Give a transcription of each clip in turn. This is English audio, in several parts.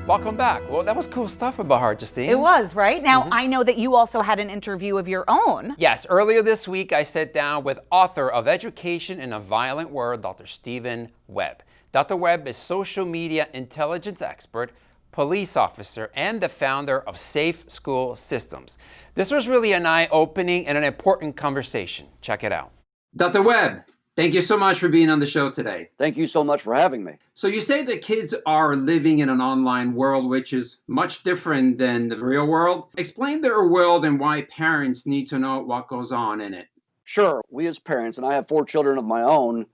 Welcome back. Well, that was cool stuff about her, Justine. It was, right? Now, I know that you also had an interview of your own. Yes, earlier this week, I sat down with author of Education in a Violent World, Dr. Stephen Webb. Dr. Webb is social media intelligence expert, police officer, and the founder of Safe School Systems. This was really an eye-opening and an important conversation. Check it out. Dr. Webb, thank you so much for being on the show today. Thank you so much for having me. So you say that kids are living in an online world which is much different than the real world. Explain their world and why parents need to know what goes on in it. Sure, we as parents, and I have 4 children of my own,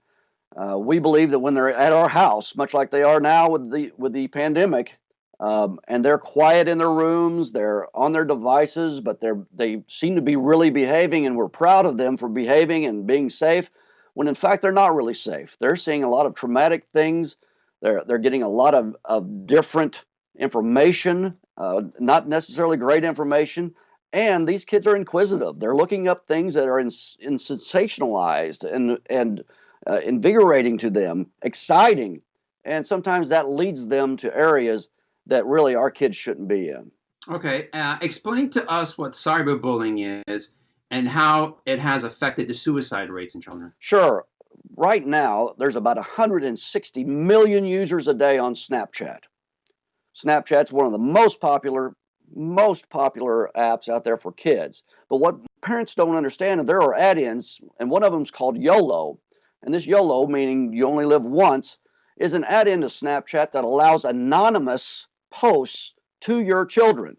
we believe that when they're at our house, much like they are now with the pandemic, and they're quiet in their rooms, they're on their devices, but they seem to be really behaving, and we're proud of them for behaving and being safe, when in fact they're not really safe. They're seeing a lot of traumatic things. They're getting a lot of different information, not necessarily great information. And these kids are inquisitive. They're looking up things that are sensationalized and invigorating to them, exciting. And sometimes that leads them to areas that really our kids shouldn't be in. Okay, explain to us what cyberbullying is and how it has affected the suicide rates in children. Sure. Right now, there's about 160 million users a day on Snapchat. Snapchat's one of the most popular apps out there for kids. But what parents don't understand is there are add-ins, and one of them is called YOLO. And this YOLO, meaning you only live once, is an add-in to Snapchat that allows anonymous posts to your children.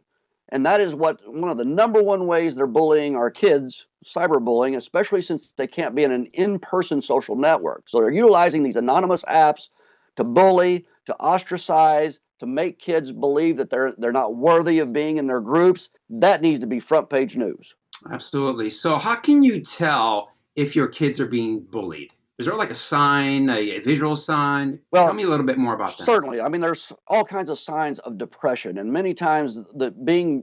And that is one of the number one ways they're bullying our kids, cyberbullying, especially since they can't be in an in-person social network. So they're utilizing these anonymous apps to bully, to ostracize, to make kids believe that they're not worthy of being in their groups. That needs to be front page news. Absolutely. So how can you tell if your kids are being bullied? Is there like a sign, a visual sign? Well, tell me a little bit more about that. Certainly. I mean, there's all kinds of signs of depression, and many times being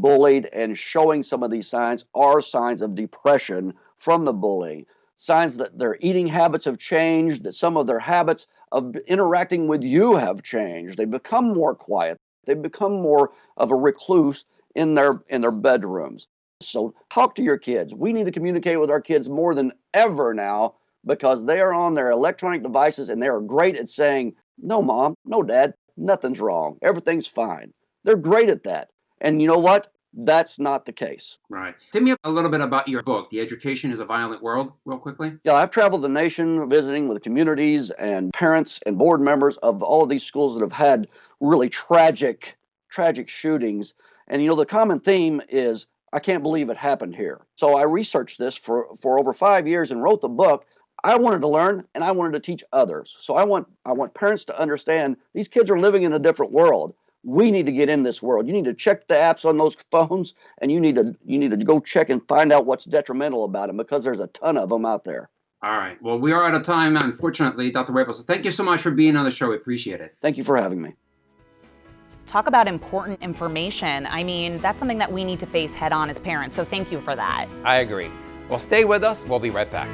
bullied and showing some of these signs are signs of depression from the bullying. Signs that their eating habits have changed, that some of their habits of interacting with you have changed. They become more quiet. They become more of a recluse in their bedrooms. So talk to your kids. We need to communicate with our kids more than ever now, because they are on their electronic devices and they are great at saying, no, mom, no, dad, nothing's wrong. Everything's fine. They're great at that. And you know what? That's not the case. Right. Tell me a little bit about your book, The Education is a Violent World, real quickly. Yeah, I've traveled the nation visiting with communities and parents and board members of all of these schools that have had really tragic shootings. And you know, the common theme is, I can't believe it happened here. So I researched this for over 5 years and wrote the book. I wanted to learn and I wanted to teach others. So I want parents to understand these kids are living in a different world. We need to get in this world. You need to check the apps on those phones, and you need to go check and find out what's detrimental about them, because there's a ton of them out there. All right. Well, we are out of time, unfortunately, Dr. Webb. So thank you so much for being on the show. We appreciate it. Thank you for having me. Talk about important information. I mean, that's something that we need to face head on as parents. So thank you for that. I agree. Well, stay with us. We'll be right back.